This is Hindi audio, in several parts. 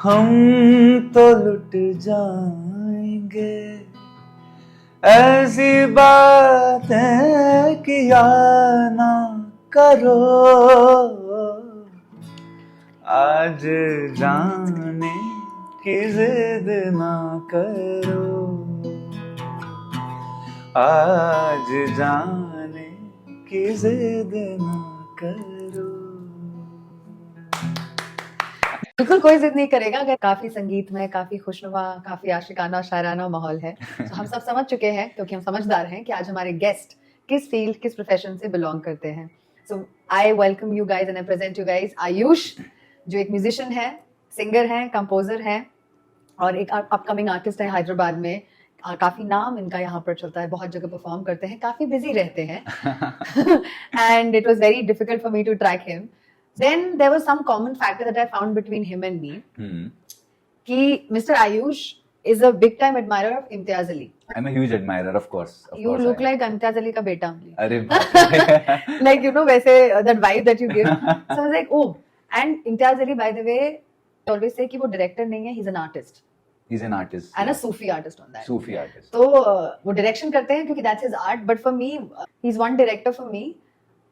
हम तो लुट जाएंगे, ऐसी बातें किया ना करो, आज जाने की जिद ना करो, आज जाने की जिद ना करो। बिल्कुल कोई जिद नहीं करेगा अगर काफी संगीतमय, काफी खुशनुमा, काफी आशिकाना शायराना माहौल है। तो हम सब समझ चुके हैं क्योंकि हम समझदार हैं कि आज हमारे गेस्ट किस फील्ड, किस प्रोफेशन से बिलोंग करते हैं। So I welcome you guys and I present you guys Ayush, जो एक म्यूजिशियन है, सिंगर हैं, कंपोजर हैं और एक अपकमिंग आर्टिस्ट है हैदराबाद में। काफी नाम इनका यहाँ पर चलता है, बहुत जगह परफॉर्म करते हैं, काफी बिजी रहते हैं and it was very difficult for me to track him. Then there was some common factor that I found between him and me. कि Mr. Ayush is a big time admirer of Imtiaz Ali. I'm a huge admirer, of course. You look like Imtiaz Ali का बेटा. अरे बाप. Like you know वैसे that vibe that you give. So I was like, oh, and Imtiaz Ali by the way always say कि वो director नहीं है, he's an artist. He's an artist. And a Sufi artist on that. Sufi artist. तो वो direction करते हैं क्योंकि that's his art. But for me, he's one director for me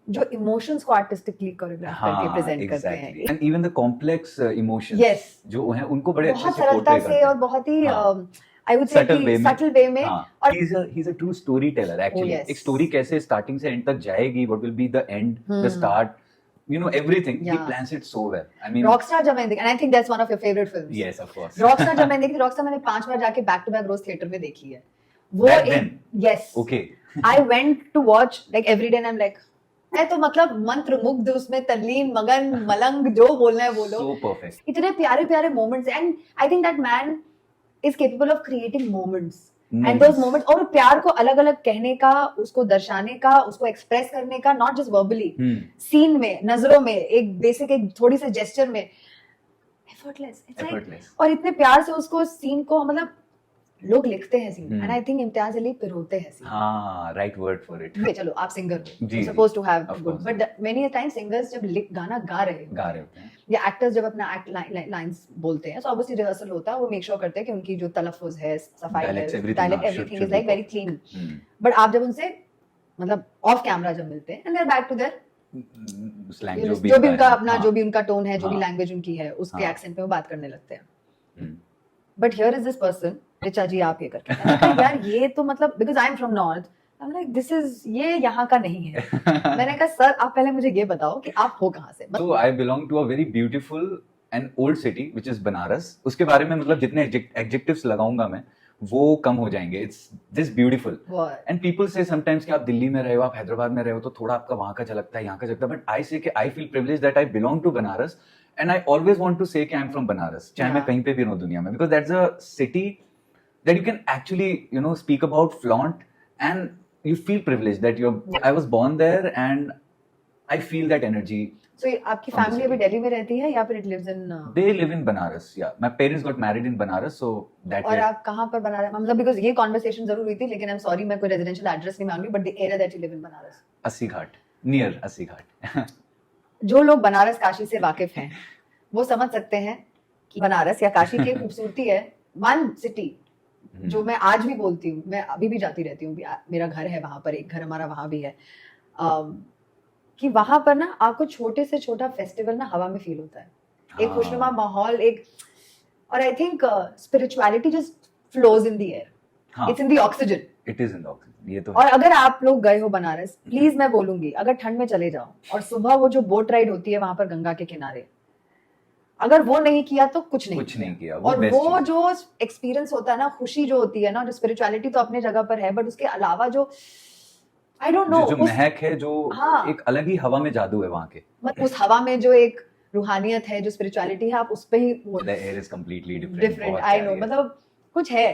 जो इमोशंस को आर्टिस्टिकली कोरियोग्राफ करके प्रेजेंट करते हैं, and even the complex emotions जो हैं उनको बड़े अच्छे से सरलता से और बहुत ही I would say subtle way में. और he is a true story teller actually. एक स्टोरी कैसे स्टार्टिंग से एंड तक जाएगी, what will be the end, the start, you know, everything. He plans it so well. I mean, Rockstar जब मैंने देखी, and I think that's one of your favorite films. Yes, of course. Rockstar जब मैंने देखी, Rockstar मैंने 5 बार जाके बैक टू बैक रोज थिएटर में देखी है. वो yes. Okay. I went to watch like every day and I'm like, मैं तो मतलब मंत्र मुग्ध, उसमें तल्लीन, मगन, मलंग, जो बोलना है बोलो. So perfect. इतने प्यारे प्यारे moments and I think that man is capable of creating moments. And those moments और प्यार को अलग अलग कहने का, उसको दर्शाने का, उसको एक्सप्रेस करने का, not just verbally, सीन में, नजरों में, एक बेसिक एक थोड़ी से जेस्चर में, effortless. और इतने प्यार से उसको सीन को मतलब लोग लिखते हैं scene, and I think Imtiaz Ali पिरोते हैं सीन. हाँ, right word for it. चलो आप सिंगर हो, you're supposed to have good, but many a time singers जब गाना गा रहे होते हैं या एक्टर्स जब अपना लाइंस बोलते हैं, so obviously रिहर्सल होता है, वो मेक श्योर करते हैं कि उनकी जो तलफ्फुज है, सफाई है, dialect, everything is like very clean. But आप जब उनसे मतलब ऑफ कैमरा जब मिलते हैं and they are back to their जो भी उनका अपना, जो भी उनका टोन है, जो भी लैंग्वेज उनकी है, उसके एक्सेंट पे वो बात करने लगते हैं. But here is this person, Richa ji आप ये करके यार ये तो मतलब because I am from north, I am like this is, ये यहाँ का नहीं है. मैंने कहा सर आप पहले मुझे ये बताओ कि आप हो कहाँ से. So I belong to a very beautiful and old city which is Banaras. उसके बारे में मतलब जितने एडजेक्टिव्स लगाऊंगा मैं वो कम हो जाएंगे. It's this beautiful. And people say sometimes कि आप दिल्ली में रहे हो, आप हैदराबाद में रहे हो तो थोड़ा आपका वहाँ का झलकता है, यहाँ का झलकता है. But I say कि I feel privileged that I belong to Banaras and I always want to say कि I'm from बनारस, चाहे मैं कहीं पे भी रहूं दुनिया में, because that's a city that you can actually, you know, speak about, flaunt, and you feel privileged that I was born there and I feel that energy. So आपकी फैमिली अभी दिल्ली में रहती है या फिर it lives in They live in Banaras. Yeah, my parents got married in Banaras, so that. और आप कहाँ पर बनारस, मतलब because ये कॉन्वर्सेशन जरूर हुई थी, लेकिन I'm sorry मैं कोई रेजिडेंशियल एड्रेस नहीं मांगी, but the area that you live in Banaras. अस्सी घाट, near अस्सी घाट. जो लोग बनारस काशी से वाकिफ हैं वो समझ सकते हैं कि बनारस या काशी की खूबसूरती है. वन सिटी जो मैं आज भी बोलती हूँ, मैं अभी भी जाती रहती हूँ, मेरा घर है वहां पर, एक घर हमारा वहां भी है, कि वहां पर ना आपको छोटे से छोटा फेस्टिवल ना हवा में फील होता है. एक खुशनुमा माहौल, एक, और I think spirituality just flows in the air. It's in the oxygen. It is in the oxygen. ये तो और अगर आप लोग गए हो बनारस, प्लीज मैं बोलूंगी अगर ठंड में चले जाओ और सुबह वो जो बोट राइड होती है वहां पर गंगा के किनारे, अगर वो नहीं किया तो कुछ नहीं किया. और वो जो एक्सपीरियंस होता है ना, खुशी जो होती है ना, जो स्पिरिचुअलिटी तो अपने जगह पर है, बट उसके अलावा जो आई डोंट नो, जो महक है, जो एक अलग ही हवा में जादू है वहां के, उस हवा में जो एक रूहानियत है, जो स्पिरिचुअलिटी है, आप उस पे ही the air is completely different. I know, मतलब कुछ है,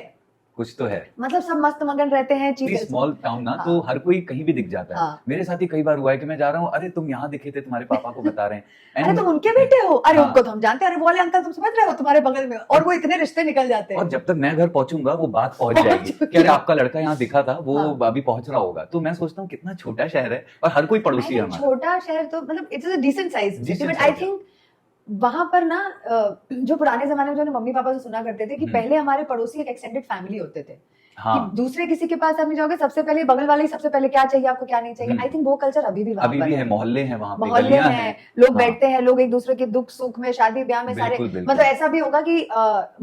कुछ तो है. मतलब सब मस्त मगन रहते हैं. चीजें स्मॉल टाउन ना, तो हर कोई कहीं भी दिख जाता है. मेरे साथ ही कई बार हुआ है कि मैं जा रहा हूँ, अरे तुम यहाँ दिखे थे, तुम्हारे पापा को बता रहे हैं, अरे तुम उनके बेटे हो, अरे उनको तो हम जानते हैं, अरे बोले अंकल तुम समझ रहे हो तुम्हारे बगल में, और वो इतने रिश्ते निकल जाते हैं. और जब तक मैं घर पहुंचूंगा वो बात पहुंच जाएगी कि अरे आपका लड़का यहाँ दिखा था, वो अभी पहुंच रहा होगा. तो मैं सोचता हूँ कितना छोटा शहर है और हर कोई पड़ोसी है हमारा. छोटा शहर तो मतलब it's a decent size, but I think वहां पर ना जो पुराने जमाने में जो मम्मी पापा से सुना करते थे कि पहले हमारे पड़ोसी एक एक्सटेंडेड फैमिली होते थे। हाँ। कि दूसरे किसी के पास आप नहीं जाओगे, सबसे पहले बगल वाले ही सबसे पहले क्या चाहिए आपको क्या नहीं चाहिए। आई थिंक वो कल्चर अभी भी वहां पर है, मोहल्ले हैं वहां पे, मोहल्ले गलियां हैं, हैं, लोग हाँ। बैठते हैं, लोग एक दूसरे के दुख सुख में, शादी ब्याह में सारे, बिल्कुल। मतलब ऐसा भी होगा कि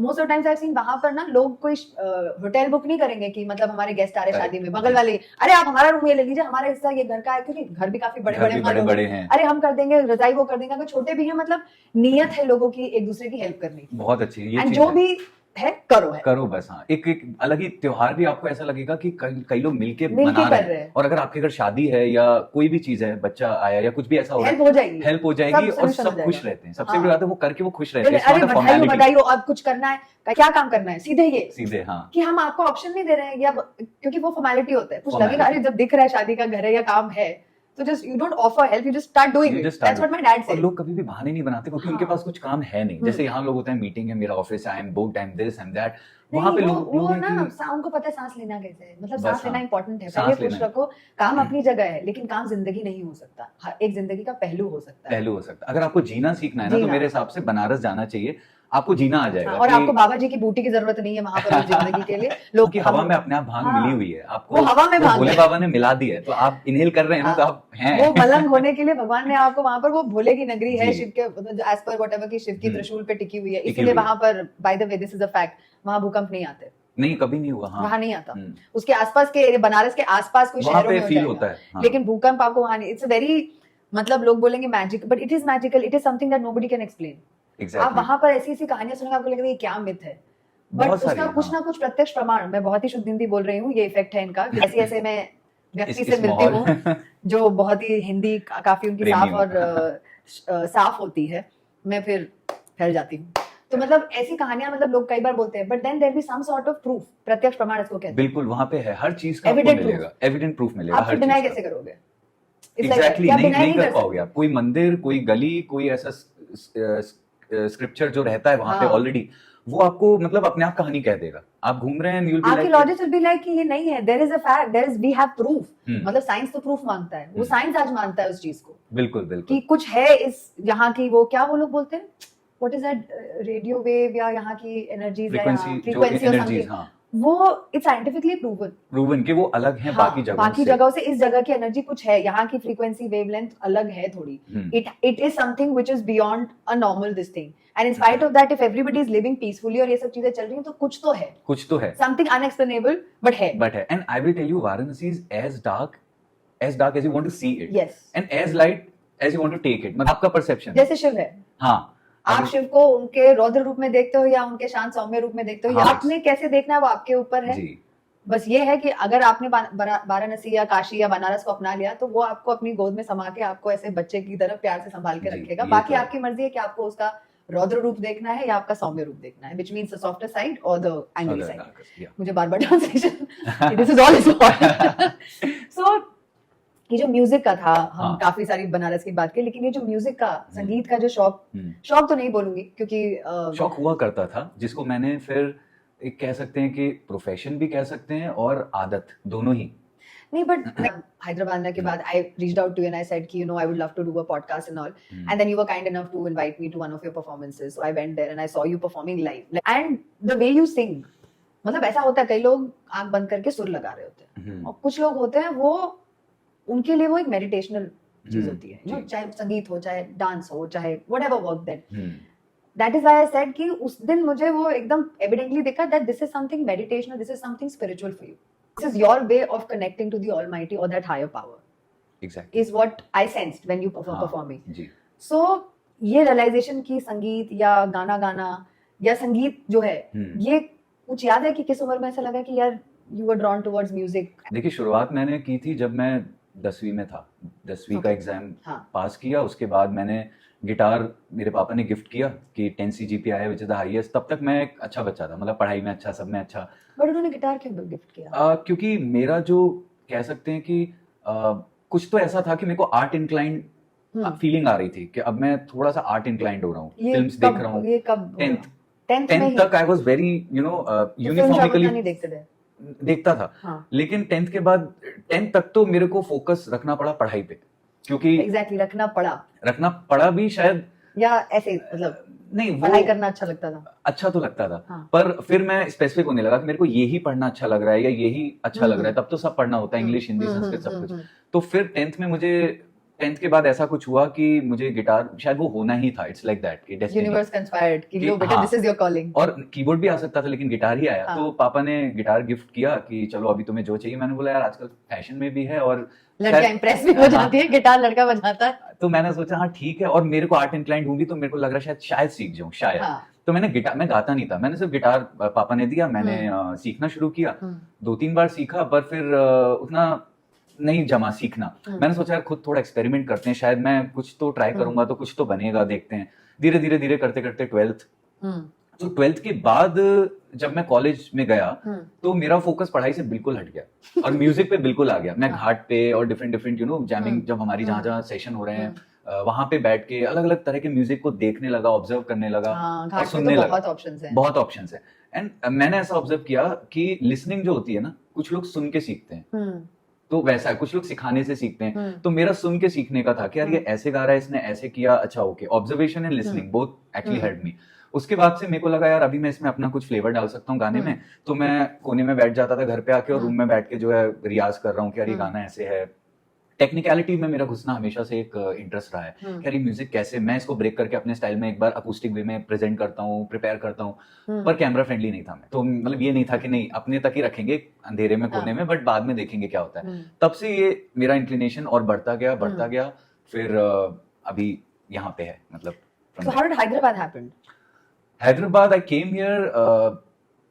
most of times I seen वहां पर ना लोग कोई होटल बुक नहीं करेंगे कि मतलब हमारे गेस्ट आ रहे शादी में, बगल वाले अरे आप हमारा रूम ये ले लीजिए, हमारा हिस्सा ये घर का है, क्योंकि घर भी काफी बड़े बड़े हैं, अरे हम कर देंगे, रजाई वो कर देंगे, अगर छोटे भी हैं, मतलब नीयत है लोगों की एक दूसरे की हेल्प करने की, बहुत अच्छी ये एंड जो भी है करो बस। हाँ, एक अलग ही त्योहार भी आपको ऐसा लगेगा कि कई लोग मिलके मिलके मना कर रहे हैं। और अगर आपके घर शादी है या कोई भी चीज है, बच्चा आया या कुछ भी ऐसा हो रहा है, हेल्प हो जाएगी और सब खुश रहते हैं। सबसे बड़ी बात है वो करके वो खुश रहते हैं। अरे बधाई हो, अब कुछ करना है, क्या काम करना है, सीधे हाँ, कि हम आपको ऑप्शन नहीं दे रहे हैं, या क्योंकि वो फॉर्मेलिटी होता है, कुछ लगेगा अरे जब दिख रहा है शादी का घर है या काम है, तो just you don't offer help, you just start doing it. That's what my dad said. और लोग कभी भी बहाने नहीं बनाते क्योंकि उनके पास कुछ काम है नहीं। जैसे यहाँ लोग होते हैं, मीटिंग है, मेरा ऑफिस है, I am board, I am this, I am that. वहां पे लोग वो ना उनको पता है सांस लेना कैसे है, मतलब सांस लेना इंपॉर्टेंट है, पहले खुश रखो। काम अपनी जगह है, लेकिन काम जिंदगी नहीं हो सकता, एक जिंदगी का पहलू हो सकता है। अगर आपको जीना सीखना है ना, तो मेरे हिसाब से बनारस जाना चाहिए, आपको जीना आ जाएगा। और आपको बाबा जी की बूटी की जरूरत नहीं है वहां पर जिंदगी के लिए। लोग की हवा में अपने आप भांग मिली हुई है, आपको हवा में भांग भोले बाबा ने मिला दी है, तो आप इनहेल कर रहे हैं ना, तो आप हैं। वो मलंग होने के लिए भगवान ने आपको वहां पर, वो भोले की नगरी है शिव के, एज पर व्हाटएवर की शिव की त्रिशूल पे टिकी हुई है, इसीलिए वहां पर, by the way this is a fact, वहां भूकंप नहीं आते। नहीं, कभी नहीं हुआ। हाँ, वहां नहीं आता। उसके आसपास के, बनारस के आसपास कोई शहरों में फील होता है, हाँ। लेकिन भूकंप आपको वहां नहीं। इट्स अ वेरी, मतलब लोग बोलेंगे magic, but it is magical, it is something that nobody can explain. आप वहां पर ऐसी ऐसी कहानियां सुनेंगे, आपको लगेगा ये क्या मिथ है, बट उसका कुछ ना कुछ प्रत्यक्ष प्रमाण, मैं बहुत ही शुद्ध हिंदी बोल रही हूँ, ये इफेक्ट है इनका। ऐसे ऐसे मैं व्यक्ति से मिलती हूँ जो बहुत ही हिंदी काफी उनकी साफ और साफ होती है, मैं फिर फैल जाती हूँ। तो मतलब ऐसी कहानियां, मतलब लोग कई बार बोलते हैं, but then there be some sort of proof, प्रत्यक्ष प्रमाण इसको कहते हैं। बिल्कुल, वहां पे है, हर चीज का आपको मिलेगा, एविडेंट प्रूफ मिलेगा। आप डिनाई कैसे करोगे? एग्जैक्टली, नहीं कर पाओगे आप। कोई मंदिर, कोई गली, कोई ऐसा स्क्रिप्चर जो रहता है वहां पे ऑलरेडी, वो आपको मतलब अपने आप कहानी कह देगा। आप घूम रहे हैं, you'll be like, archaeologist will be like कि ये नहीं है, there is a fact, there is, we have proof. मतलब साइंस तो प्रूफ मांगता है, वो साइंस आज मानता है उस चीज को। बिल्कुल कि कुछ है इस यहाँ की, वो क्या वो लोग बोलते हैं, what is that, radio wave, या यहाँ की एनर्जीज, फ्रीक्वेंसी और समथिंग, वो इट्स साइंटिफिकली प्रूवन कि वो अलग है बाकी जगहों से। इस जगह की एनर्जी कुछ है, यहाँ की फ्रीक्वेंसी वेवलेंथ अलग है थोड़ी, it is something which is beyond a normal this thing, and in spite of that, if everybody is living peacefully और ये सब चीजें चल रही हैं, तो कुछ तो है समथिंग अनएक्सप्लेनेबल, बट है। And I will tell you, Varanasi is as dark as you want to see it, yes, and as light as you want to take it, मतलब आपका परसेप्शन जैसे शिव है। हाँ, आप शिव को उनके रौद्र रूप में देखते हो या उनके शांत सौम्य रूप में देखते हो, या आपने कैसे देखना है वो आपके ऊपर है जी। बस ये है कि अगर आपने वाराणसी या काशी या बनारस को अपना लिया, तो वो आपको अपनी गोद में समा के आपको ऐसे बच्चे की तरह प्यार से संभाल के रखेगा। बाकी आपकी मर्जी है कि आपको उसका रौद्र रूप देखना है या आपका सौम्य रूप देखना है, which means the softer side or the angry side। मुझे बार-बार translation, this is all is so ये जो म्यूजिक का था, हम काफी सारी बनारस की बात की, लेकिन ये जो म्यूजिक का, संगीत का जो शौक तो नहीं बोलूंगी, क्योंकि शौक हुआ करता था, जिसको मैंने फिर एक कह सकते हैं कि प्रोफेशन भी कह सकते हैं और आदत, दोनों ही। नहीं, बट हैदराबाद के बाद I reached out to you and I said कि I would love to do a podcast and all, and then you were kind enough to invite me to one of your performances, so I went there and I saw you performing live, and the way you sing, मतलब ऐसा होता है, कई लोग आंख बंद करके सुर लगा रहे होते हैं, और कुछ लोग होते हैं वो, उनके लिए वो एक मेडिटेशनल चीज होती है, चाहे संगीत हो, चाहे डांस हो, चाहे whatever work that is why I said कि उस दिन मुझे वो एकदम एविडेंटली दिखा that this is something meditational, this is something spiritual for you, this is your way of connecting to the almighty और that higher power, exactly is what I sensed when you performing जी। सो ये रियलाइजेशन की संगीत या गाना या संगीत जो है, ये कुछ याद है कि किस उम्र में ऐसा लगा कि यार you were drawn towards music? देखिए, शुरुआत मैंने की थी जब मैं 10वीं में था, 10वीं का एग्जाम पास किया, उसके बाद मैंने गिटार मेरे पापा ने गिफ्ट किया कि 10 CGPA आया, विच इज द हाईएस्ट। तब तक मैं एक अच्छा बच्चा था, मतलब पढ़ाई में अच्छा, सब में अच्छा। बट उन्होंने गिटार क्यों गिफ्ट किया? क्योंकि मेरा जो कह सकते हैं कि कुछ तो ऐसा था कि मेरे को आर्ट इंक्लाइंड फीलिंग आ रही थी कि अब मैं थोड़ा सा आर्ट इंक्लाइंड हो रहा हूँ, फिल्म्स देख रहा हूँ। ये कब? 10th तक आई वाज वेरी यूनिफॉर्मिकली देखता था, लेकिन 10th के बाद 10th तक तो मेरे को फोकस रखना पड़ा पढ़ाई पे, क्योंकि एग्जैक्टली रखना पड़ा भी शायद या ऐसे मतलब नहीं, पढ़ाई करना अच्छा लगता था? अच्छा तो लगता था, हाँ। पर फिर मैं स्पेसिफिक होने लगा कि मेरे को यही पढ़ना अच्छा लग रहा है या यही अच्छा लग रहा है, तब तो सब पढ़ना होता है, इंग्लिश, हिंदी, संस्कृत, सब कुछ। तो फिर 10th में मुझे 10th के बाद ऐसा कुछ हुआ कि मुझे गिटार शायद वो होना ही था, it's like that, universe conspired कि लो बेटा, दिस इज योर कॉलिंग। और कीबोर्ड भी आ सकता था लेकिन गिटार ही आया। हाँ। तो पापा ने गिटार गिफ्ट किया कि चलो अभी तुम्हें जो चाहिए। मैंने बोला यार आजकल फैशन में भी है और लड़कियां इंप्रेस भी हो जाती है, गिटार लड़का बजाता है। तो मैंने सोचा हाँ ठीक है, और मेरे को आर्ट इंक्लाइंड हूँ भी, तो मेरे को लग रहा है शायद सीख जाऊँ शायद। हाँ। तो मैंने गिटार, मैं गाता नहीं था, मैंने सिर्फ गिटार पापा ने दिया, मैंने सीखना शुरू किया। 2-3 बार सीखा पर फिर उतना नहीं जमा सीखना। मैंने सोचा यार खुद थोड़ा एक्सपेरिमेंट करते हैं, शायद मैं कुछ तो ट्राई करूंगा तो कुछ तो बनेगा, देखते हैं। धीरे धीरे धीरे करते करते 12th, तो 12th के बाद जब मैं कॉलेज में गया तो मेरा फोकस पढ़ाई से बिल्कुल हट गया और म्यूजिक पे बिल्कुल आ गया। मैं घाट पे और डिफरेंट डिफरेंट जैमिंग, जब हमारी जहाँ जहाँ सेशन हो रहे हैं वहां पे बैठ के अलग अलग तरह के म्यूजिक को देखने लगा, ऑब्जर्व करने लगा और सुनने लगा। बहुत ऑप्शंस है। एंड मैंने ऐसा ऑब्जर्व किया कि लिसनिंग जो होती है ना, कुछ लोग सुन के सीखते हैं, तो वैसा है, कुछ लोग सिखाने से सीखते हैं। तो मेरा सुन के सीखने का था कि यार ये ऐसे गा रहा है, इसने ऐसे किया, अच्छा okay. Observation and listening both actually help me. उसके बाद से मेरे को लगा यार अभी मैं इसमें अपना कुछ फ्लेवर डाल सकता हूँ गाने में। तो मैं कोने में बैठ जाता था घर पे आके और रूम में बैठ के जो है रियाज कर रहा हूँ कि यार ये गाना ऐसे है। टेक्निकलिटी में मेरा घुसना हमेशा से एक इंटरेस्ट रहा है कि यार ये म्यूजिक कैसे मैं इसको ब्रेक करके अपने स्टाइल में एक बार अकूस्टिक वे में प्रेजेंट करता हूँ, प्रिपेयर करता हूँ। पर कैमरा फ्रेंडली नहीं था मैं, तो मतलब ये नहीं था कि नहीं अपने तक ही रखेंगे अंधेरे में कोने में, बट बाद में देखेंगे क्या होता है। तब से ये मेरा इंक्लिनेशन और बढ़ता गया। फिर अभी यहाँ पे है मतलब। So how did Hyderabad happen? Hyderabad, I came here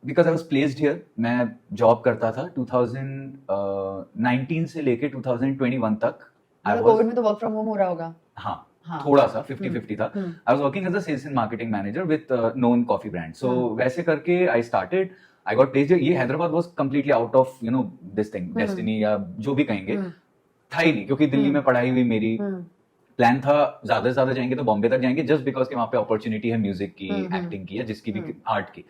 because I was placed here. मैं जॉब करता था 2019 से लेके 2021 तक। कोविड में तो वर्क फ्रॉम होम हो रहा होगा। हाँ, थोड़ा सा 50-50 था। I was working as a sales and marketing manager with known coffee brand. So वैसे करके I started. I got placed here. ये Hyderabad was completely out of this thing, destiny या जो भी कहेंगे, था ही नहीं, क्योंकि दिल्ली में पढ़ाई हुई मेरी। प्लान था ज्यादा से ज्यादा जाएंगे तो बॉम्बे तक जाएंगे, जस्ट बिकॉज के वहां पे अपॉर्चुनिटी है म्यूजिक की, एक्टिंग की, या जिसकी भी, आर्ट की।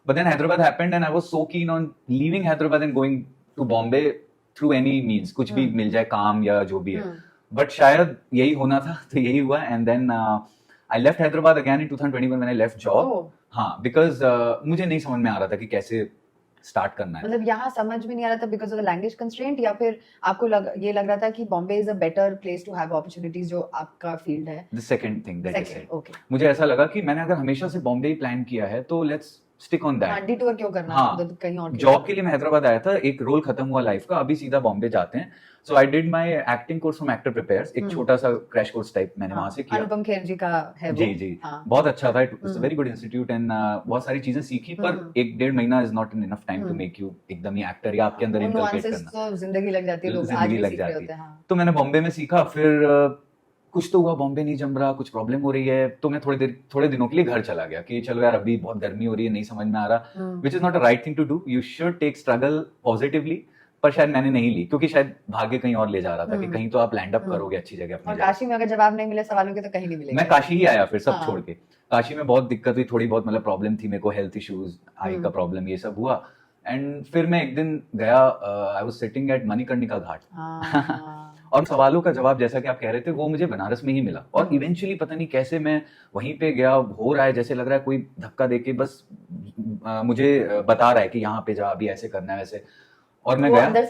But then Hyderabad happened and I was so keen on leaving Hyderabad and going to Bombay through any means, कुछ भी मिल जाए, काम या जो भी है। बट शायद यही होना था तो यही हुआ। And then I left Hyderabad again in 2021 when I left job. हाँ, बिकॉज मुझे नहीं समझ में आ रहा था कि कैसे स्टार्ट करना है। मतलब यहाँ समझ में नहीं आ रहा था because of the language constraint, या फिर आपको ये लग रहा था कि Bombay is a better place to have opportunities, जो आपका फील्ड है? The second thing that I said. मुझे ऐसा लगा कि मैंने अगर हमेशा से बॉम्बे ही प्लान किया है तो let's stick on that. Detour क्यों करना? हाँ, कहीं और जॉब के लिए मैं हैदराबाद आया था, एक रोल खत्म हुआ लाइफ का, अभी सीधा बॉम्बे जाते हैं। So I did my acting course from Actor Prepares, एक छोटा सा क्रैश कोर्स टाइप मैंने वहां से किया। अनुपम खेर जी का है वो। जी, बहुत अच्छा था। It's a very good institute and बहुत सारी चीजें सीखी, पर 1-1.5 महीना is not enough time to make you एकदम ही एक्टर या आपके अंदर इनकलकेट करना। तो जिंदगी लग जाती है, लोग आज भी सीख रहे होते हैं। तो मैंने बॉम्बे में सीखा, फिर कुछ तो हुआ, बॉम्बे नहीं जम रहा, कुछ प्रॉब्लम हो रही है, तो मैं थोड़े दिनों के लिए घर चला गया कि चलो यार अभी बहुत गर्मी हो रही है, नहीं समझ में आ रहा, which is not a right thing to do. You should take struggle positively, पर शायद मैंने नहीं ली, क्योंकि शायद भाग्य कहीं और ले जा रहा था कि कहीं तो आप लैंड अप करोगे अच्छी जगह अपनी जगह। काशी में अगर जवाब नहीं मिले सवालों के तो कहीं नहीं मिलेगा। मैं काशी ही आया फिर सब छोड़ के। काशी में बहुत दिक्कत हुई, थोड़ी बहुत मतलब प्रॉब्लम थी मेरे को, हेल्थ इश्यूज, आई का प्रॉब्लम, ये सब हुआ। एंड फिर मैं एक दिन गया, I was sitting at Manikarnika Ghat और सवालों का जवाब जैसा कि आप कह रहे थे वो मुझे बनारस में ही मिला। और इवेंचुअली पता नहीं कैसे मैं वहीं पे गया, हो रहा है जैसे लग रहा है कोई धक्का देके बस मुझे बता रहा है कि यहाँ पे जा, अभी ऐसे करना है वैसे। और मैं गया, अंदर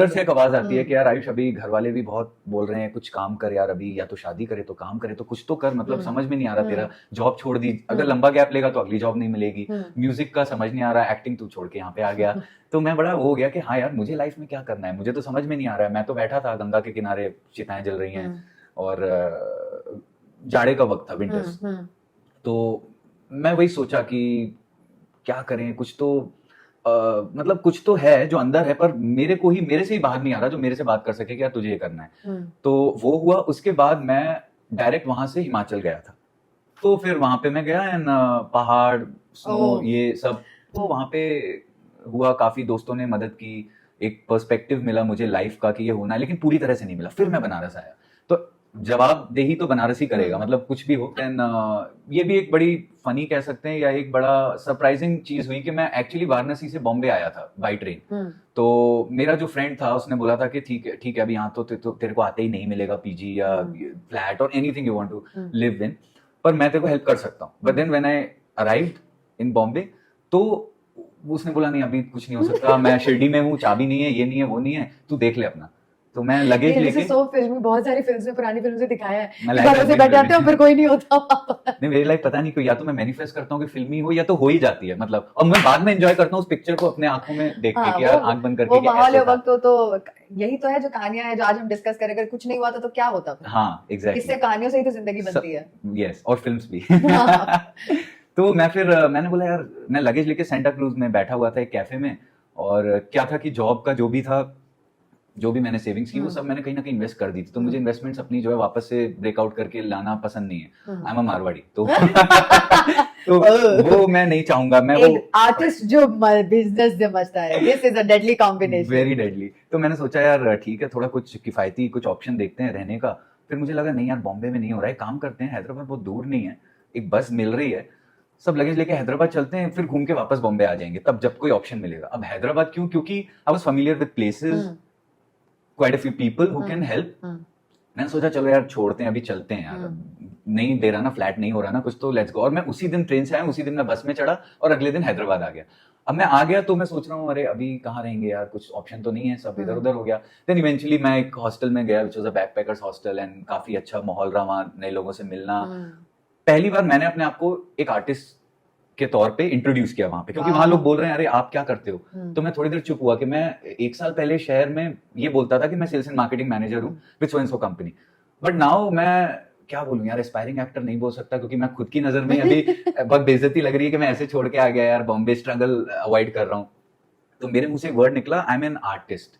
से एक आवाज आती है कि यार आयुष, अभी घर वाले भी बहुत बोल रहे हैं कुछ काम कर यार, अभी या तो शादी करे तो काम करे, तो कुछ तो कर, मतलब समझ में नहीं आ रहा तेरा, जॉब छोड़ दी, अगर लंबा गैप लेगा तो अगली जॉब नहीं मिलेगी, म्यूजिक का समझ नहीं आ रहा, एक्टिंग तू छोड़ के यहाँ पे आ गया। तो मैं बड़ा हो गया कि हाँ यार मुझे लाइफ में क्या करना है, मुझे तो समझ में नहीं आ रहा है। मैं तो बैठा था गंगा के किनारे, चिताएं जल रही हैं और जाड़े का वक्त था, विंटर्स। तो मैं वही सोचा कि क्या करें, कुछ तो मतलब कुछ तो है जो अंदर है, पर मेरे से ही बाहर नहीं आ रहा जो मेरे से बात कर सके कि यार तुझे ये करना है। तो वो हुआ। उसके बाद मैं डायरेक्ट वहां से हिमाचल गया था। तो फिर वहां पे मैं गया एंड पहाड़, स्नो, ये सब, तो वहां पे हुआ, काफी दोस्तों ने मदद की, एक पर्सपेक्टिव मिला मुझे लाइफ का कि ये होना है, लेकिन पूरी तरह से नहीं मिला। फिर मैं बनारस आया, तो जवाबदेही तो बनारस ही करेगा, मतलब कुछ भी हो। एंड ये भी एक बड़ी फनी कह सकते हैं या एक बड़ा सरप्राइजिंग चीज हुई कि मैं एक्चुअली वाराणसी से बॉम्बे आया था बाई ट्रेन। तो मेरा जो फ्रेंड था उसने बोला था कि ठीक है अभी यहाँ तो तेरे को आते ही नहीं मिलेगा पीजी या फ्लैट और anything you want to live in, पर मैं तेरे को हेल्प कर सकता हूँ. But then when I arrived in Bombay, तो उसने बोला नहीं अभी कुछ नहीं हो सकता, मैं शिरडी में हूँ, चाबी नहीं है, ये नहीं है, वो नहीं है, तू देख ले अपना. तो मैं लगेज लेके, सो फिल्म, बहुत सारी फिल्म्स में, पुरानी फिल्म से दिखाया है मैं कि लाइफ घरों से में बैठे आते हैं और फिर कोई नहीं होता वहाँ पर. नहीं, मेरी लाइफ पता नहीं क्यों, या तो मैं मैनिफेस्ट करता हूँ कि फिल्मी हो, या तो हो ही जाती है मतलब, और मैं बाद में एंजॉय करता हूँ उस पिक्चर को अपने आंखों में देख के कि यार आंख बंद करके वो कि माहौल ऐसे है था. वक्त. तो यही तो है जो कहानियां हैं जो आज हम डिस्कस करें. अगर कुछ नहीं हुआ तो क्या होता फिर? हाँ एग्जैक्टली, इससे कहानियों से ही तो जिंदगी बनती है. यस, और फिल्म्स भी. हाँ. तो मैंने बोला यार, मैं लगेज लेके सेंटा क्रूज में बैठा हुआ था एक कैफे में, और क्या था कि जॉब का जो भी था, जो भी मैंने सेविंग्स की वो सब मैंने कहीं ना कहीं इन्वेस्ट कर दी थी. तो मुझे इन्वेस्टमेंट्स अपनी जो है वापस से ब्रेकआउट करके लाना पसंद नहीं है. आई एम अ मारवाड़ी, तो वो मैं नहीं चाहूंगा. मैं वो आर्टिस्ट जो बिजनेस समझता है, this is a deadly combination, very deadly. तो मैंने सोचा यार ठीक है, थोड़ा कुछ किफायती कुछ ऑप्शन देखते हैं रहने का. फिर मुझे लगा नहीं यार, बॉम्बे में नहीं हो रहा है, काम करते हैं, हैदराबाद बहुत दूर नहीं है, एक बस मिल रही है, सब लगेज लेके हैदराबाद चलते हैं, फिर घूम के वापस बॉम्बे आ जाएंगे, तब जब कोई ऑप्शन मिलेगा. अब हैदराबाद क्यों? क्योंकि I was familiar with places, quite a few people who can help. मैंने सोचा चलो यार छोड़ते हैं, अभी चलते हैं यार, नहीं दे रहा ना, फ्लैट नहीं हो रहा ना कुछ, तो लेट्स गो. और मैं उसी दिन ट्रेन से आया, उसी दिन मैं बस में चढ़ा और अगले दिन हैदराबाद आ गया. अब मैं आ गया तो मैं सोच रहा हूँ अरे अभी कहाँ रहेंगे यार, कुछ ऑप्शन तो नहीं है, सब इधर उधर हो गया. देन इवेंचुअली मैं एक हॉस्टल में गया, which was a backpackers hostel, and काफी अच्छा माहौल रहा वहाँ, नए लोगों से मिलना. पहली बार मैंने अपने आप को एक आर्टिस्ट के तौर पे इंट्रोड्यूस किया वहां पे, क्योंकि वहां लोग बोल रहे हैं अरे आप क्या करते हो. तो मैं थोड़ी देर चुप हुआ कि मैं 1 साल पहले शहर में ये बोलता था कि मैं सेल्स एंड मार्केटिंग मैनेजर हूँ with so and so company. But now मैं क्या बोलूं यार, एस्पायरिंग एक्टर नहीं बोल सकता, क्योंकि मैं खुद की नजर में अभी बहुत बेइज्जती लग रही है कि मैं ऐसे छोड़ के आ गया यार, बॉम्बे स्ट्रगल अवॉइड कर रहा हूँ. तो मेरे मुंह से वर्ड निकला, आई एम एन आर्टिस्ट.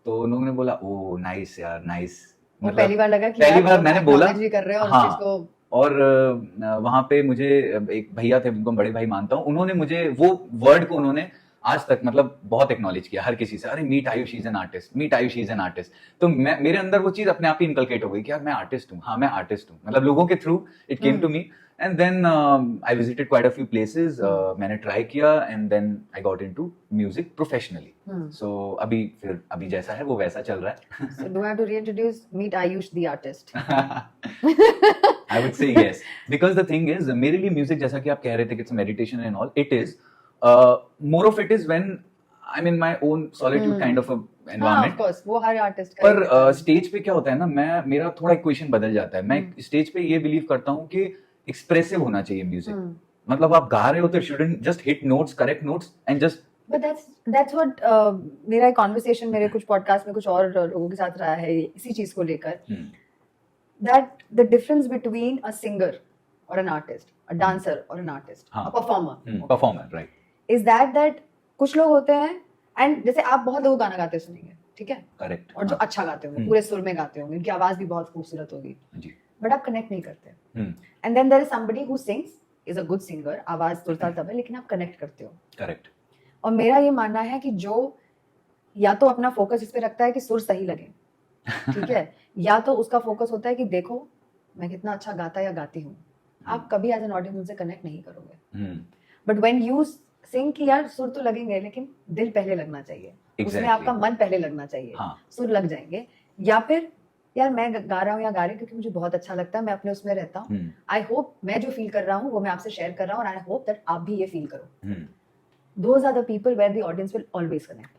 तो उन लोगों ने बोला ओ नाइस यार, नाइस. मतलब पहली बार लगा कि पहली बार मैंने बोला कर रहे हो हाँ. उस चीज को. और वहां पे मुझे एक भैया थे, उनको बड़े भाई मानता हूँ, उन्होंने मुझे वो वर्ड को उन्होंने आज तक मतलब बहुत एक्नॉलेज किया हर किसी से. अरे meet Ayush is an artist, meet Ayush is an artist. तो मेरे अंदर वो चीज अपने आप ही इनकलकेट हो गई कि यार मैं आर्टिस्ट हूँ. हाँ मैं आर्टिस्ट हूँ, मतलब लोगों के through it came to me. And then I visited quite a few places, मैंने ट्राई किया, and then I got into music professionally. So अभी जैसा है वो वैसा चल रहा है. So do I have to reintroduce Meet Ayush the artist? I would say yes, because the thing is, मेरे लिए म्यूजिक जैसा कि आप कह रहे थे कि it's meditation and all, it is more of it is when I'm in my own solitude kind of a environment. of course, वो हर आर्टिस्ट का. पर स्टेज पे क्या होता है ना, मेरा थोड़ा इक्वेशन बदल जाता है. मैं स्टेज पे ये बिलीव करता हूँ कि एक्सप्रेसिव होना चाहिए म्यूजिक. मतलब आप गा रहे हो तो shouldn't just hit notes, correct notes and just. But that's what मेरा एक कॉन्वर्सेशन मेरे कुछ पॉडकास्ट में कुछ और लोगों के साथ रहा है इसी चीज को लेकर, that the difference between a singer or an artist, a dancer or an artist, a performer, right, is that कुछ लोग होते हैं, and जैसे आप बहुत लोग गाना गाते सुनेंगे, ठीक है, करेक्ट, और जो अच्छा गाते होंगे, पूरे सुर में गाते होंगे, उनकी आवाज भी बहुत खूबसूरत होगी, बट आप कनेक्ट नहीं करते. And then there is somebody who sings, is a good singer, आवाज सुरताल तब है, लेकिन आप कनेक्ट करते हो. करेक्ट. और मेरा ये मानना है कि जो या तो अपना फोकस इस पे रखता है कि सुर सही लगे, ठीक है, या तो उसका फोकस होता है कि देखो मैं कितना अच्छा गाता या गाती हूँ, आप कभी एज एन ऑडियंस उनसे कनेक्ट नहीं करोगे. बट व्हेन यू सिंग कि यार सुर तो लगेंगे, लेकिन दिल पहले लगना चाहिए, उसमें आपका मन पहले लगना चाहिए, सुर लग जाएंगे. या फिर यार मैं गा रहा हूँ या गा रही हूँ क्योंकि मुझे बहुत अच्छा लगता है, मैं अपने उसमें रहता हूँ, आई होप मैं जो फील कर रहा हूँ वो मैं आपसे शेयर कर रहा हूँ, और आई होप दैट आप भी ये फील करो. Those are the people where the audience will always connect.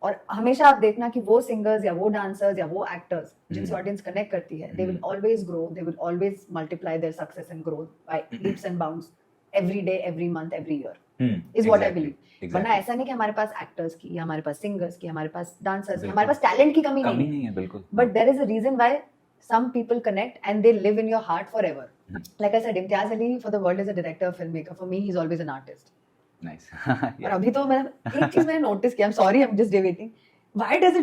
और हमेशा आप देखना कि वो सिंगर्स या वो डांसर्स या वो एक्टर्स जिनसे ऑडियंस कनेक्ट करती है, they will always grow, they will always multiply their success and growth by leaps and bounds every day, every month, every year. Is what I believe. वरना ऐसा नहीं कि हमारे पास एक्टर्स की या हमारे पास सिंगर्स की, हमारे पास डांसर्स की, हमारे पास टैलेंट की कमी नहीं है, बिल्कुल. But there is a reason why some people connect and they live in your heart forever. Like I said, Imtiaz Ali for the world is a director, filmmaker. For me, he's always an artist. Nice. और अभी तो मैं एक चीज मैंने नोटिस किया, I'm sorry, I'm just debating. Why does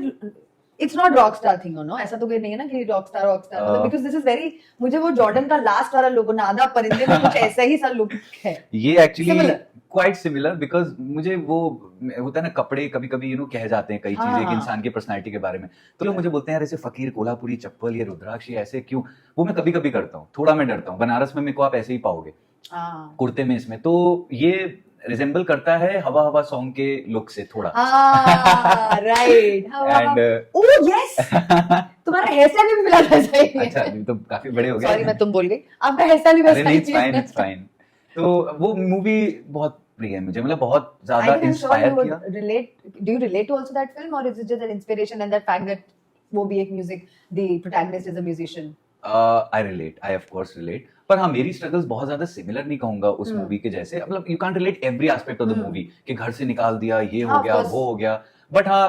it's not rock star thing, no? ऐसा तो कोई नहीं है ना कि rock star मतलब, because this is very, मुझे वो जॉर्डन का लास्ट वाला लुक, नादा परिंदे में कुछ ऐसा ही सा लुक है. ये एक्चुअली क्वाइट सिमिलर, बिकॉज मुझे वो होता है ना, कपड़े कभी कभी कह जाते हैं कई चीजें एक इंसान की पर्सनालिटी के बारे में, तो लोग मुझे बोलते हैं यार ऐसे फकीर कोल्हापुरी चप्पल, ये रुद्राक्ष, ऐसे क्यों. वो मैं कभी कभी करता हूँ, थोड़ा मैं डरता हूँ. बनारस में मेरे को आप ऐसे ही पाओगे कुर्ते में, इसमें तो ये रिजेंबल करता है हवा हवा सॉन्ग के लुक से थोड़ा। राइट। एंड ओह यस, तुम्हारा हेयर स्टाइल भी मिला था सही में। अच्छा, अभी तो काफी बड़े हो गए। सॉरी मैं तुम बोल गई, आपका हेयर स्टाइल भी अरे वैसा नहीं, ही इट्स फाइन, इट्स फाइन। तो वो मूवी बहुत प्रिय है मुझे, मतलब बहुत ज्यादा इंस्पायर किया। Do you relate to also that film, or is it just an inspiration and that fact that वो भी एक music, the protagonist is a musician? I relate, I of course relate, पर हाँ मेरी स्ट्रगल्स बहुत ज्यादा सिमिलर नहीं कहूंगा उस मूवी के जैसे। मतलब you can't relate every aspect of the movie कि घर से निकाल दिया, ये हो गया, वो हो गया। बट हाँ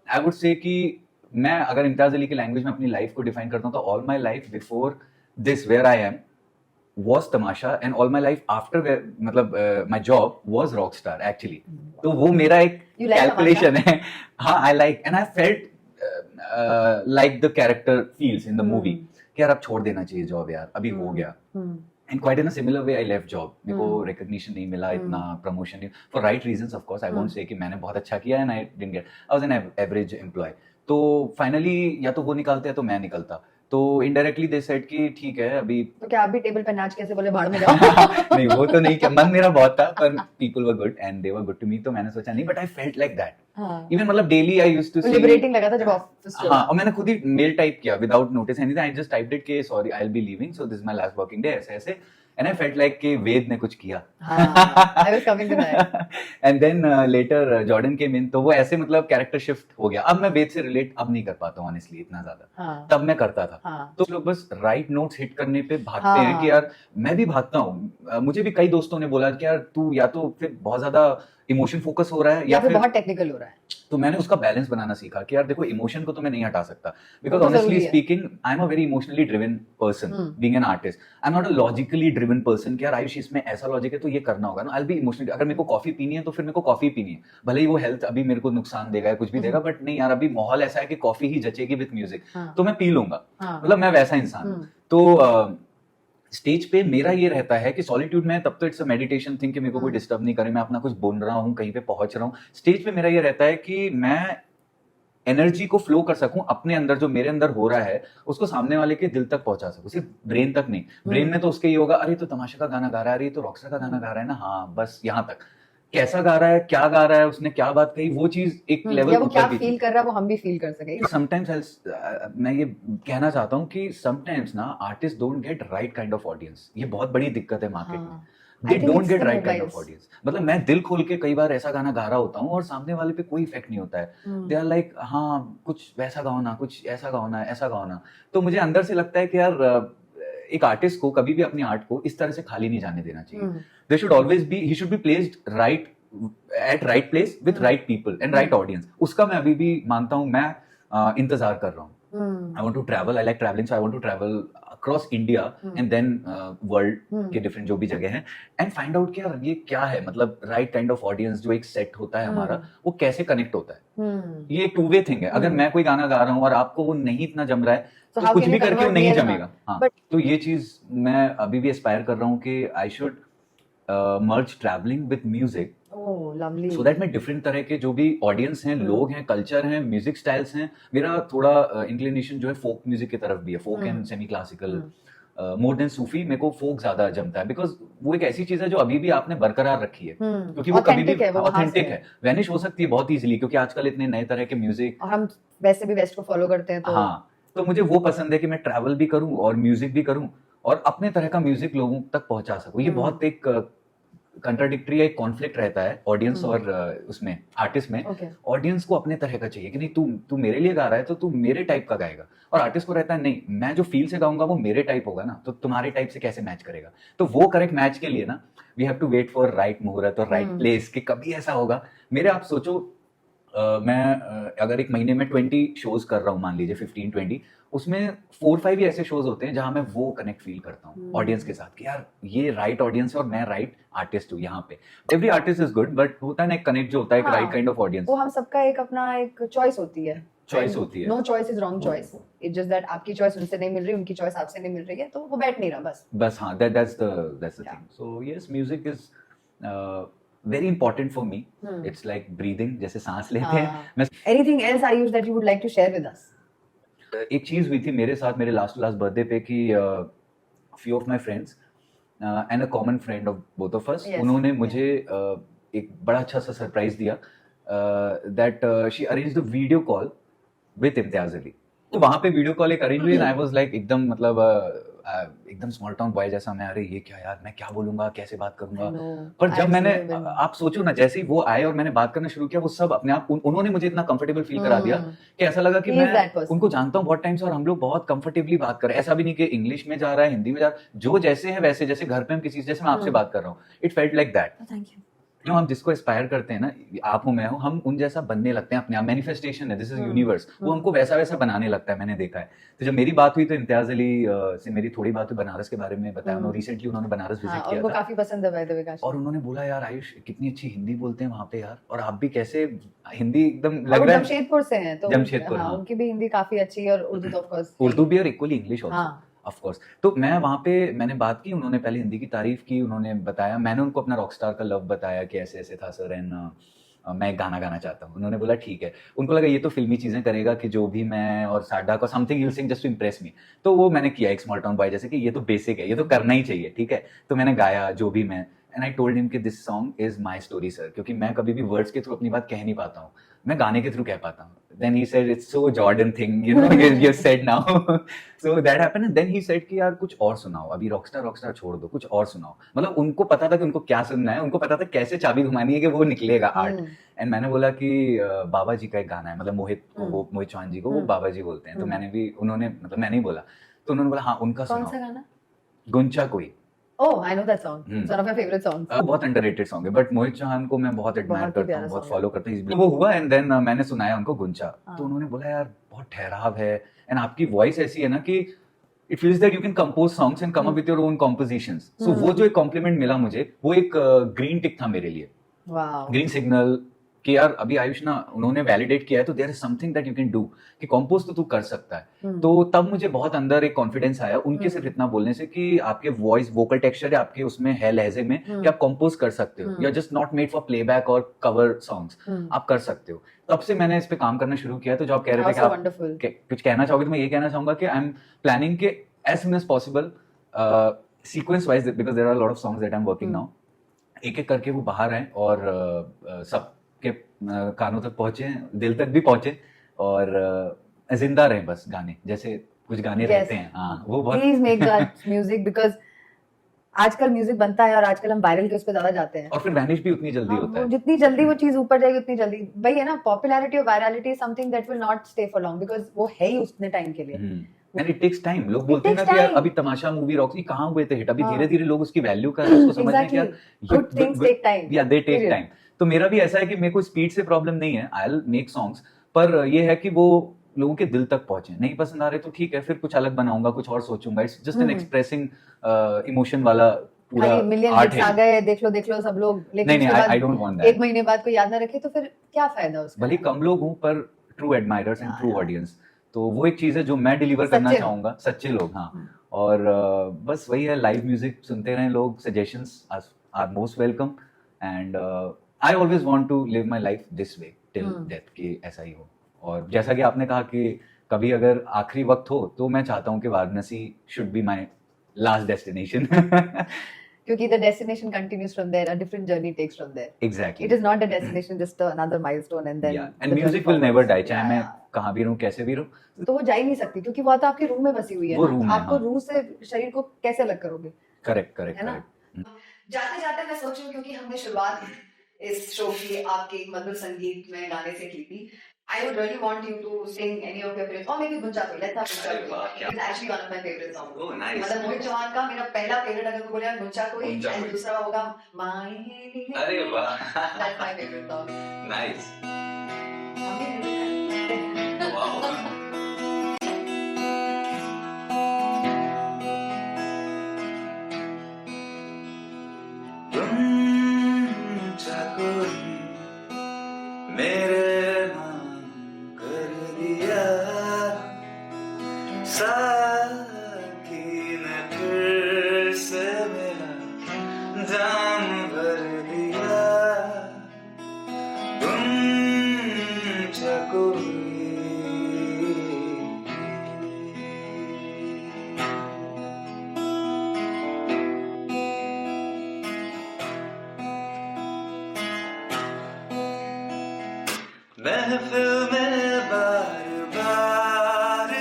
आई वुड से कि मैं अगर इम्तियाज अली की लैंग्वेज में अपनी लाइफ को डिफाइन करता हूँ तो all my life before this where I am was तमाशा, and all my life after मतलब my job was rockstar actually। तो वो मेरा एक कैलकुलेशन है। हाँ, I like and I felt like the character feels in the movie कि यार अब छोड़ देना चाहिए जॉब यार, अभी हो गया। And quite in a similar way I left job। मेरे को recognition नहीं मिला, इतना promotion नहीं, for right reasons of course। I won't say कि मैंने बहुत अच्छा किया and I didn't get, I was an average employee। तो finally या तो वो निकालते हैं तो मैं निकलता। तो इनडायरेक्टली दे सेड कि ठीक है अभी। तो क्या आप भी टेबल पे नाच कैसे बोले भाड़ में जाओ? नहीं वो तो नहीं, क्या मन मेरा बहुत था, पर people were good and they were good to me, तो मैंने सोचा नहीं, but I felt like that. Even मतलब daily I used to see, liberating लगा था जब ऑफिस से। हाँ, और मैंने खुद ही मेल टाइप किया without notice anything. I just typed it कि sorry I will be leaving, so this is my last working day, ऐसे ऐसे। एंड आई फेल्ट लाइक कि वेद ने कुछ किया। I was coming to that. And then later Jordan came in, तो वो ऐसे मतलब कैरेक्टर शिफ्ट हो गया। अब मैं वेद से रिलेट अब नहीं कर पाता हूँ ऑनेस्टली इतना ज्यादा, तब मैं करता था। तो लोग बस राइट नोट्स हिट करने पे भागते हैं कि यार मैं भी भागता हूँ। मुझे भी कई दोस्तों ने बोला कि यार तू या तो फिर बहुत ज्यादा इमोशन फोकस हो रहा है या फिर बहुत टेक्निकल हो रहा है। तो मैंने उसका बैलेंस बनाना सीखा कि यार देखो इमोशन को तो मैं नहीं हटा सकता, because honestly speaking I am a very emotionally driven person being an artist. I am not a logically driven person कि यार आयुष इसमें ऐसा लॉजिक है तो ये करना होगा ना। आई विल बी इमोशनली, अगर मेरे को कॉफी पीनी है तो फिर मेरे को कॉफी पीनी है, भले ही वो हेल्थ अभी मेरे को नुकसान देगा या कुछ भी देगा, बट नहीं यार अभी माहौल ऐसा है कि कॉफी ही जचेगी विद म्यूजिक, तो मैं पी लूंगा। मतलब मैं वैसा इंसान हूँ। तो स्टेज पे मेरा ये रहता है कि सॉलिट्यूड में तब तो इट्स अ मेडिटेशन थिंग कि मेरे को कोई डिस्टर्ब नहीं करे, मैं अपना कुछ बोल रहा हूँ, कहीं पे पहुंच रहा हूँ। स्टेज पे मेरा ये रहता है कि मैं एनर्जी को फ्लो कर सकूं अपने अंदर, जो मेरे अंदर हो रहा है उसको सामने वाले के दिल तक पहुंचा सकूं, सिर्फ ब्रेन तक नहीं। ब्रेन में तो उसके ये होगा, अरे तो तमाशा का गाना गा रहा है, अरे तो रॉकस्टार का गाना गा रहा है ना, हाँ बस यहाँ तक। कैसा गा रहा है, क्या गा रहा है, उसने क्या बात कही, वो चीज एक लेवल ऊपर क्या फील कर रहा है वो हम भी फील कर सके। समटाइम्स मैं ये कहना चाहता हूँ कि समटाइम्स ना artist don't get right kind of audience. ये बहुत बड़ी दिक्कत है मार्केट में। They don't get right kind of audience। मतलब मैं दिल खोल के कई बार ऐसा गाना गा रहा होता हूँ और सामने वाले पे कोई इफेक्ट नहीं होता है। They are like हाँ कुछ वैसा गाओ ना, कुछ ऐसा गाओ ना, ऐसा गाओ ना। तो मुझे अंदर से लगता है कि यार एक आर्टिस्ट को कभी भी अपनी आर्ट को इस तरह से खाली नहीं जाने देना चाहिए। There should always be, he should be placed right at right place with right people and right audience। उसका मैं अभी भी मानता हूँ, मैं इंतजार कर रहा हूँ। I want to travel, I like traveling, so I want to travel across India and then world के different जो भी जगह हैं and find out कि यार ये क्या है, मतलब right kind of audience जो एक set होता है हमारा, वो कैसे connect होता है। ये एक two way thing है। अगर मैं कोई गाना गा रहा हूँ और आपको वो नहीं इतना जम रहा है तो कुछ भी करके वो नहीं जमेगा। हाँ, तो ये चीज मैं अभी भी एस्पायर कर रहा हूँ कि I should merge traveling with music। So that मैं डिफरेंट तरह के जो भी ऑडियंस हैं, लोग हैं, कल्चर हैं, म्यूजिक स्टाइल्स हैं। मेरा थोड़ा इंक्लिनेशन जो है फोक म्यूजिक की तरफ भी है, folk and semi classical more than Sufi. मेरे को फोक ज्यादा जमता है बिकॉज वो एक ऐसी चीज है जो अभी भी आपने बरकरार रखी है, क्योंकि वो कभी भी ऑथेंटिक है, वैनिश हो सकती है बहुत इजीली, क्योंकि आजकल इतने नए तरह के म्यूजिक, और हम वैसे भी वेस्ट को फॉलो करते हैं। तो हाँ, तो मुझे वो पसंद है कि मैं ट्रैवल भी करूं और म्यूजिक भी करूं और अपने तरह का म्यूजिक लोगों तक पहुंचा सकूं। ये बहुत एक कंट्राडिक्टरी, एक कॉन्फ्लिक्ट रहता है ऑडियंस और उसमें आर्टिस्ट में। ऑडियंस को अपने तरह का चाहिए कि नहीं तू मेरे लिए गा रहा है तो तू मेरे टाइप का गाएगा, और आर्टिस्ट को रहता है नहीं मैं जो फील से गाऊंगा वो मेरे टाइप होगा ना, तो तुम्हारे टाइप से कैसे मैच करेगा। तो वो करेक्ट मैच के लिए ना we have to wait for right मुहूर्त और राइट प्लेस कि कभी ऐसा होगा। मेरे आप सोचो मैं अगर एक महीने में 20 शोज कर रहा हूँ, मान लीजिए 15-20, उसमें 4-5 ही ऐसे शोज होते हैं जहां मैं वो कनेक्ट फील करता हूँ ऑडियंस के साथ कि यार ये राइट ऑडियंस है और मैं राइट आर्टिस्ट हूँ यहाँ पे। Every artist is good, but होता है ना एक कनेक्ट जो होता है, एक राइट काइंड ऑफ ऑडियंस। वो हम सबका एक अपना एक चॉइस होती है, no choice is wrong choice. It's just that आपकी चॉइस उनसे नहीं मिल रही, उनकी चॉइस आपसे नहीं मिल रही है, तो वो बैठ नहीं रहा बस। हाँ, that's the thing. So yes, music is very important for me। It's like breathing, जैसे सांस लेते हैं। Anything else Ayush that you would like to share with us? एक चीज हुई थी मेरे साथ मेरे लास्ट बर्थडे पे कि few of my friends and a common friend of both of us, Yes, उन्होंने yeah. मुझे एक बड़ा अच्छा सा सरप्राइज दिया, that she arranged a video call with Imtiaz Ali. तो वहां पे वीडियो कॉल एक अरेंज हुई, आई वाज लाइक एकदम मतलब एकदम स्मॉल टाउन बॉय जैसा मैं, अरे ये क्या यार, मैं क्या बोलूंगा, कैसे बात करूंगा। पर जब मैंने आप सोचो ना, जैसे ही वो आए और मैंने बात करना शुरू किया, वो सब अपने आप उन्होंने मुझे इतना कंफर्टेबल फील करा दिया कि ऐसा लगा कि He is मैं that person. उनको जानता हूँ बहुत टाइम से और हम लोग बहुत कंफर्टेबली बात कर रहे हैं। ऐसा भी नहीं कि इंग्लिश में जा रहा है, हिंदी में जा रहा है, जो जैसे है वैसे, जैसे घर पे हम किसी, जैसे मैं आपसे बात कर रहा हूँ, it felt like that. Thank you. जो हम जिसको एस्पायर करते हैं ना, आप हो मैं हूं, हम उन जैसा बनने लगते हैं अपने आप। मैनिफेस्टेशन है, दिस इज यूनिवर्स, वो हमको वैसा वैसा बनाने लगता है, मैंने देखा है। तो जब मेरी बात हुई तो इम्तियाज अली से मेरी थोड़ी बात हुई, बनारस के बारे में बताया। उन्होंने रिसेंटली उन्होंने बनारस विजिट किया उनको था, काफी पसंद है बाय द वे काशी। और उन्होंने बोला यार आयुष कितनी अच्छी हिंदी बोलते हैं वहां पे यार, और आप भी कैसे हिंदी एकदम और लग वो रहा है। जमशेदपुर से हैं, तो जमशेदपुर, हाँ, हाँ। उनकी भी हिंदी काफी अच्छी है, और उर्दू तो ऑफ कोर्स उर्दू भी और इक्वली इंग्लिश ऑल्सो, हाँ। Of course. तो मैं वहाँ पे मैंने बात की, उन्होंने पहले हिंदी की तारीफ की, उन्होंने बताया, मैंने उनको अपना रॉकस्टार का लव बताया कि ऐसे ऐसे था सर, एंड मैं एक गाना गाना चाहता हूँ। उन्होंने बोला ठीक है। उनको लगा ये तो फिल्मी चीजें करेगा कि जो भी मैं और साडा को something you sing just to impress me. तो वो मैंने किया एक स्मॉल टाउन बॉय जैसे कि ये तो बेसिक है, ये तो करना ही चाहिए, ठीक है। तो मैंने गाया जो भी मैं, एंड आई टोल्ड हिम कि this song is my story sir, क्योंकि मैं कभी भी वर्ड्स के थ्रू अपनी बात कह नहीं पाता हूँ, मैं गाने के थ्रू कह पाता हूँ। Then he said it's so Jordan thing, you know, you said now. So that happened, and then he said कि यार कुछ और सुनाओ, अभी रॉकस्टार छोड़ दो, कुछ और सुनाओ। मतलब उनको पता था कि उनको क्या सुनना है, उनको पता था कैसे चाबी घुमानी है कि वो निकलेगा आर्ट। एंड मैंने बोला कि बाबा जी का एक गाना है, मतलब मोहित चौहान जी को वो बाबा जी बोलते हैं, तो मैंने भी, उन्होंने मतलब मैंने ही बोला, तो उन्होंने बोला हाँ उनका कौन सुनाओ। सा गाना? गुंचा कोई। Oh, I know that song. It's one of my favorite songs. बहुत अंडररेटेड सॉन्ग है, बट मोहित चौहान को मैं बहुत एडमायर बहुत ही करता प्यारा हूँ, बहुत song फॉलो करता हूँ। वो हुआ, एंड देन मैंने सुनाया उनको गुंचा, तो उन्होंने बोला यार बहुत ठहराव है, एंड आपकी वॉइस ऐसी है ना कि it feels that you can compose songs and come up with your own compositions. So वो जो एक कॉम्प्लीमेंट मिला मुझे, वो एक ग्रीन टिक था मेरे लिए, ग्रीन सिग्नल कि यार अभी आयुष ना, उन्होंने वैलिडेट किया है, तो there is something that you can do, कि कंपोज तो तू कर सकता है। तो तब मुझे बहुत अंदर एक कॉन्फिडेंस आया उनके सिर्फ इतना बोलने से कि आपके वॉइस वोकल टेक्सचर है आपके उसमें है, लहजे में, कि आप कंपोज कर सकते हो, you are just not made for playback और कवर सॉन्ग्स, आप कर सकते हो। तब से मैंने इस पे काम करना शुरू किया। तो जो आप कह रहे थे कि आप कुछ कहना चाहोगे, तो मैं ये कहना चाहूंगा कि आई एम प्लानिंग के as soon as possible sequence wise, because there are lot of songs that I am working now, एक एक करके वो बाहर आए और सबके कानों तक पहुंचे, दिल तक भी पहुंचे, और जिंदा रहे बस गाने, जैसे कुछ गाने रहते हैं। हाँ, वो बहुत please make that music, because आजकल म्यूजिक बनता है और आजकल हम वायरल के उस पे ज्यादा जाते हैं, और फिर वैनिश भी उतनी जल्दी होता है। जितनी जल्दी वो चीज ऊपर जाएगी उतनी जल्दी, भाई है ना, पॉपुलैरिटी और virality is something that will not stay for long, because वो है ही उतने टाइम के लिए, एंड इट टेक्स टाइम। लोग बोलते हैं ना कि यार अभी तमाशा मूवी रॉकी कहाँ हुए थे हिट, अभी धीरे धीरे लोग उसकी वैल्यू कर रहे हैं, उसको समझने की, गुड थिंग्स टेक टाइम, या दे टेक टाइम। तो मेरा भी ऐसा है कि मेरे को स्पीड से प्रॉब्लम नहीं है, आई विल मेक सॉन्ग्स, पर ये है कि वो लोगों के दिल तक पहुंचे। नहीं पसंद आ रहे तो ठीक है, फिर कुछ अलग बनाऊंगा, कुछ और सोचूंगा। It's just an expressing emotion वाला पूरा मिलियन हिट्स आ गए, देख लो सब लोग, लेकिन नहीं, आई डोंट वांट दैट। एक महीने बाद कोई याद ना रखे तो फिर क्या फायदा उसका। भले कम लोग हों पर true admirers and true audience, तो वो एक चीज है जो मैं डिलीवर करना चाहूंगा, सच्चे लोग। हाँ, और बस वही है, लाइव म्यूजिक सुनते रहें लोग, suggestions are most welcome, and I always want to live my life this way till death, कि ऐसा ही हो। और जैसा कि आपने कहा कि कभी अगर आखिरी वक्त हो, तो मैं चाहता हूँ कि Varanasi should be my last destination, क्योंकि the destination continues from there, a different journey takes from there. Exactly. It is not a destination, just another milestone, and then and music will never die, चाहे मैं कहाँ भी रहूं, कैसे भी रहूं। तो वो जा ही नहीं सकती, क्योंकि वो तो आपकी रूह में बसी हुई है ना, आपको रूह से शरीर को कैसे अलग करोगे। करेक्ट है ना। जाते जाते मैं सोचूं, क्योंकि हमने शुरुआत इस शो की आपके मधुर संगीत में गाने से की थी, I would really want you to sing any of your favorites, or maybe गुंजा कोई, let's have गुंजा कोई. It's actually one of my favorite songs. Oh, nice. मतलब मोहित चौहान का मेरा पहला फेवरेट अगर कोई बोले गुंजा कोई, एंड दूसरा होगा माये। अरे वाह, that's my favorite song. Nice. महफिल में बार बार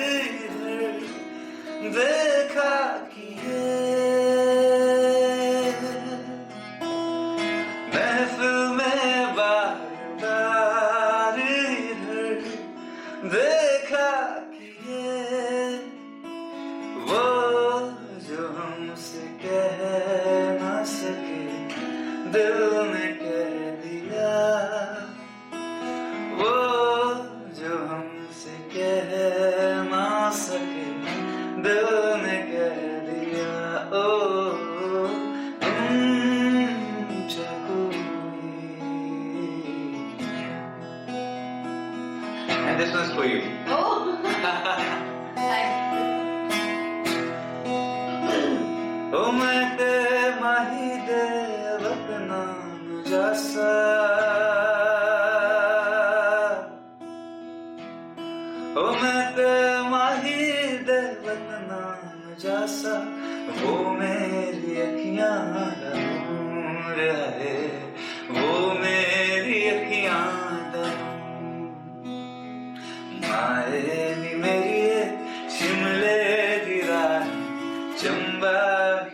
देखा किए, महफिल में बार बार देखा किए, वो जो हमसे कह ना सके दिल ने कह दिया, वो जो हमसे कह ना सके दिल ने कह दिया। ओ And this one's for you. Oh, thank you. O मैं ते माही दे वतना जैसा, ओ मैं ते माही दे वतना जैसा, वो मेरी अखियां नूर है, वो मेरी अखियां माए नी मेरी शिमले दी राह, चंबा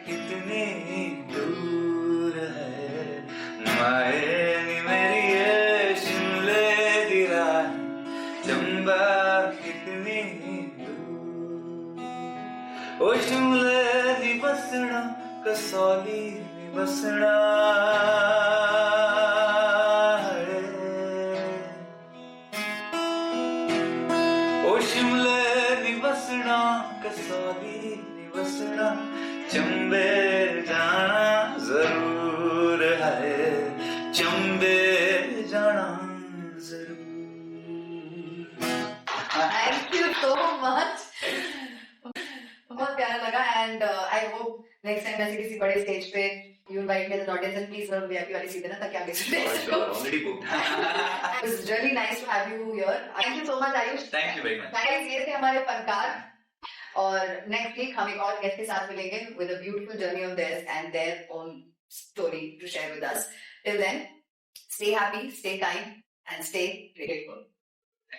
कितनी दूर है, माए नी मेरी शिमले दी राह, चंबा कितनी दूर, ओ शिमले दी बसना कसौली दी बसना, ओ शिमले दी बसना कसौली दी बसना, चंबे जाना जरूर है, चंबे जाना जरूर। Thank you so much. बहुत प्यारा लगा and I hope next time ऐसे किसी बड़े स्टेज पे you invite me as an audience and please not VIP वाली सीट देना ताकि आगे से Already booked. It's really nice to have you here. Thank you so much Ayush. Thank you very much. Guys, ये थे हमारे फनकार और नेक्स्ट वीक हम एक और गेस्ट के साथ मिलेंगे with a beautiful journey of theirs and their own story to share with us. Till then, stay happy, stay kind and stay grateful.